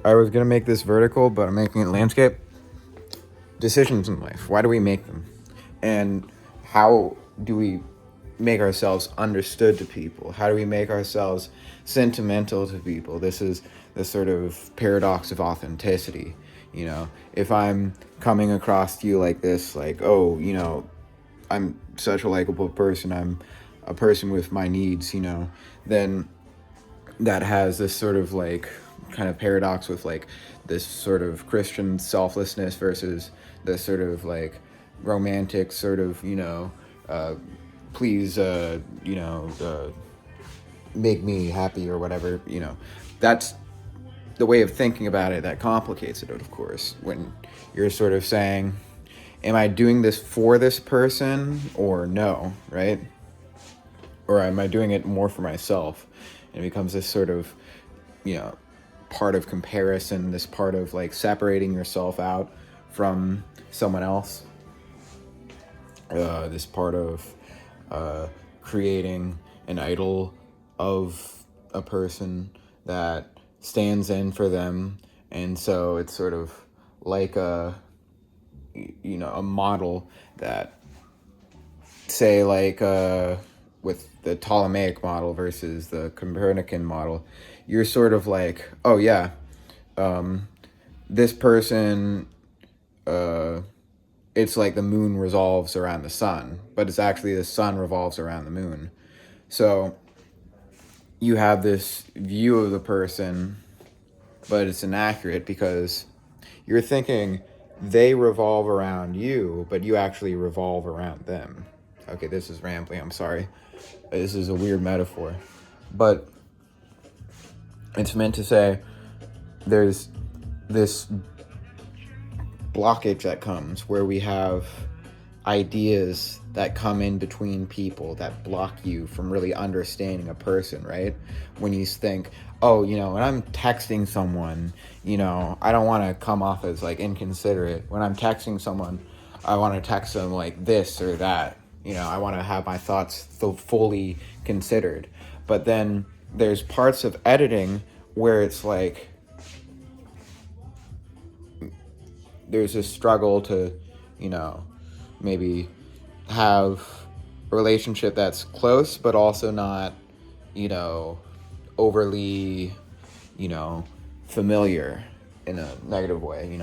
I was gonna make this vertical, but I'm making it landscape. Decisions in life. Why do we make them? And how do we make ourselves understood to people? How do we make ourselves sentimental to people? This is the sort of paradox of authenticity. If I'm coming across to you like this, like, oh, I'm such a likable person, I'm a person with my needs, then that has this sort of like kind of paradox with like this sort of Christian selflessness versus this sort of like romantic sort of please make me happy or whatever. That's the way of thinking about it that complicates it, of course, when you're sort of saying, am I doing this for this person or no, right? Or am I doing it more for myself? And it becomes this sort of, you know, part of comparison, this part of like separating yourself out from someone else, this part of creating an idol of a person that stands in for them. And so it's sort of like a model that, say, like with the Ptolemaic model versus the Copernican model, you're sort of like, oh yeah, this person, it's like the moon revolves around the sun, but it's actually the sun revolves around the moon. So you have this view of the person, but it's inaccurate because you're thinking they revolve around you, but you actually revolve around them. Okay, this is rambling, I'm sorry. This is a weird metaphor. But it's meant to say there's this blockage that comes where we have ideas that come in between people that block you from really understanding a person, right? When you think, oh, when I'm texting someone, I don't want to come off as like inconsiderate. When I'm texting someone, I want to text them like this or that. I want to have my thoughts fully considered. But then there's parts of editing where it's like there's a struggle to, maybe have a relationship that's close, but also not, overly, familiar in a negative way.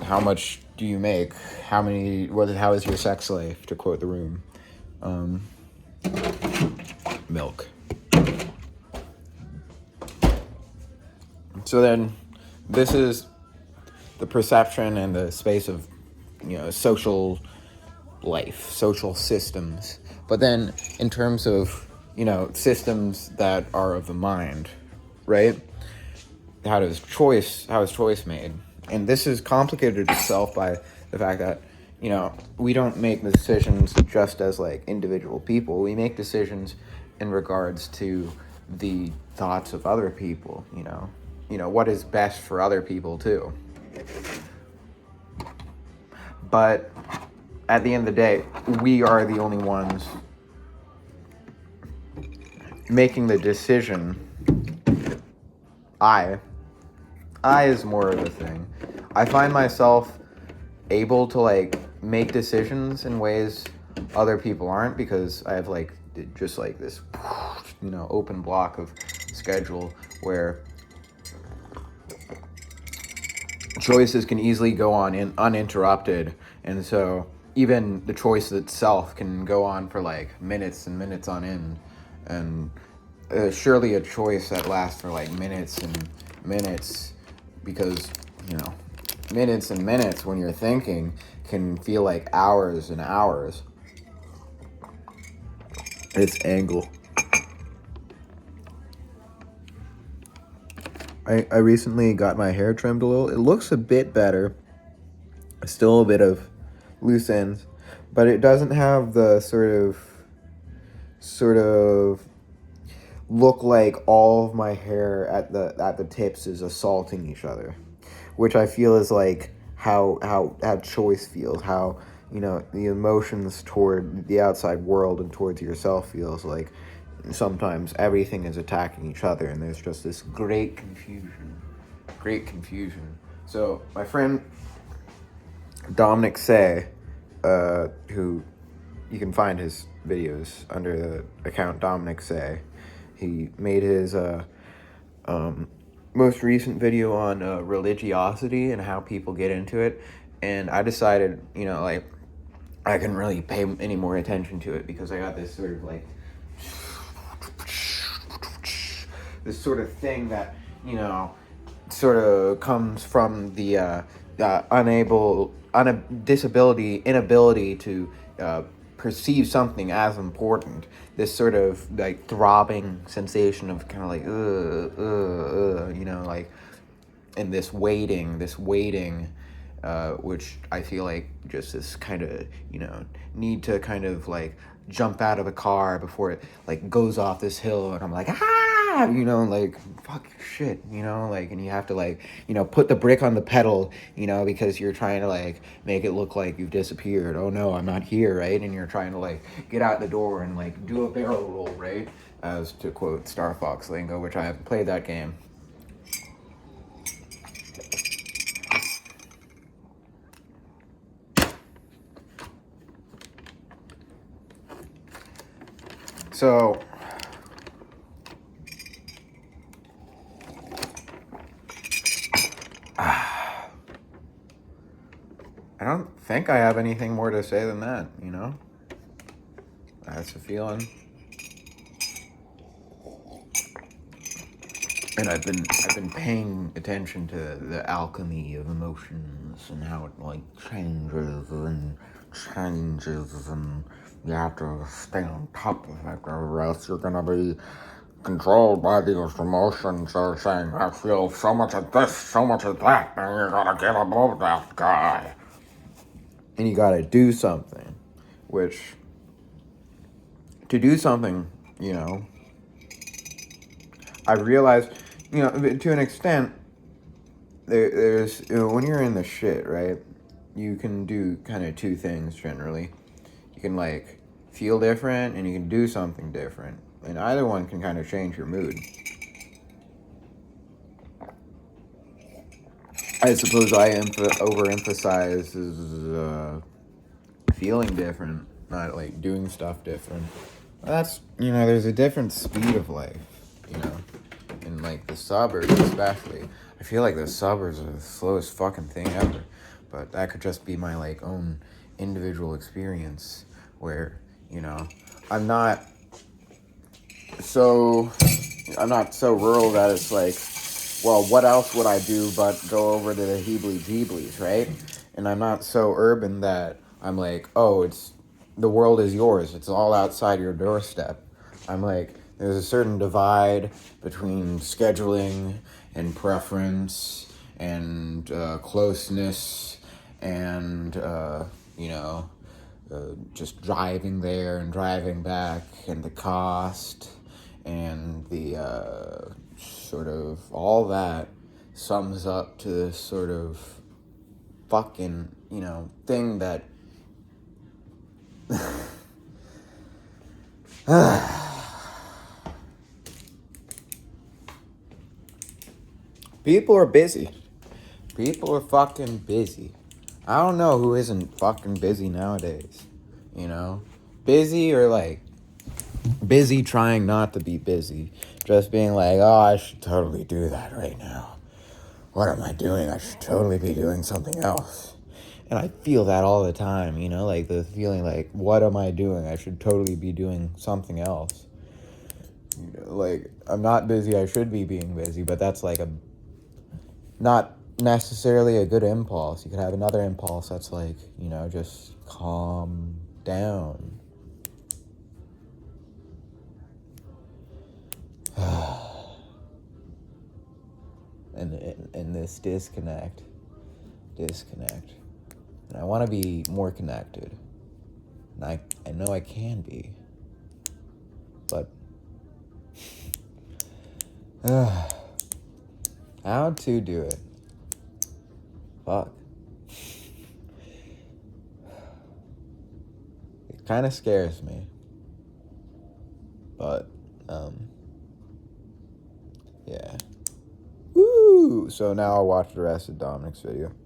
How much do you make? How is your sex life? To quote The Room. Milk. So then, this is the perception and the space of, social life, social systems. But then, in terms of, systems that are of the mind, right? How is choice made? And this is complicated itself by the fact that, we don't make decisions just as like individual people. We make decisions in regards to the thoughts of other people, what is best for other people too. But at the end of the day, we are the only ones making the decision. I is more of a thing. I find myself able to like make decisions in ways other people aren't, because I have like just like this open block of schedule where choices can easily go on uninterrupted, and so even the choice itself can go on for like minutes and minutes on end, and surely a choice that lasts for like minutes and minutes, because minutes and minutes when you're thinking can feel like hours and hours. It's angle. I recently got my hair trimmed a little. It looks a bit better. Still a bit of loose ends, but it doesn't have the sort of look like all of my hair at the tips is assaulting each other, which I feel is like how choice feels, how the emotions toward the outside world and towards yourself feels like. sometimes everything is attacking each other, and there's just this great confusion. Great confusion. So, my friend Dominic Say, who you can find his videos under the account Dominic Say, he made his most recent video on religiosity and how people get into it, and I decided, like, I couldn't really pay any more attention to it because I got this sort of like this sort of thing that sort of comes from the inability to perceive something as important. This sort of like throbbing sensation of kind of like like, and this waiting, which I feel like just this kind of, need to kind of like jump out of a car before it like goes off this hill, and I'm like, like, fuck shit, like, and you have to like, put the brick on the pedal, because you're trying to like make it look like you've disappeared. Oh no, I'm not here, right? And you're trying to like get out the door and like do a barrel roll, right? As to quote Star Fox lingo, which I haven't played that game. So, I don't think I have anything more to say than that, That's a feeling. And I've been paying attention to the alchemy of emotions and how it like changes, and you have to stay on top of it, or else you're gonna be controlled by these emotions. They're saying, I feel so much of this, so much of that, and you gotta get above that guy. And you gotta do something, which, to do something, I realized, to an extent, there's, when you're in the shit, right, you can do kind of two things generally. You can, like, feel different, and you can do something different. And either one can kind of change your mood. I suppose I overemphasize feeling different, not, like, doing stuff different. That's, there's a different speed of life, in, like, the suburbs especially. I feel like the suburbs are the slowest fucking thing ever. But that could just be my, like, own individual experience where, I'm not so rural that it's like, well, what else would I do but go over to the Heebly-Jeeblies, right? And I'm not so urban that I'm like, oh, the world is yours. It's all outside your doorstep. I'm like, there's a certain divide between scheduling and preference and closeness and, just driving there and driving back and the cost and the sort of all that sums up to this sort of fucking, thing that people are busy. People are fucking busy. I don't know who isn't fucking busy nowadays, Busy or, like, busy trying not to be busy. Just being like, oh, I should totally do that right now. What am I doing? I should totally be doing something else. And I feel that all the time, like the feeling like, what am I doing? I should totally be doing something else. Like, I'm not busy, I should be being busy, but that's like not necessarily a good impulse. You could have another impulse that's like, just calm down. and this disconnect. And I want to be more connected. And I know I can be. But how to do it? Fuck. It kind of scares me. But Yeah. Woo! So now I'll watch the rest of Dominic's video.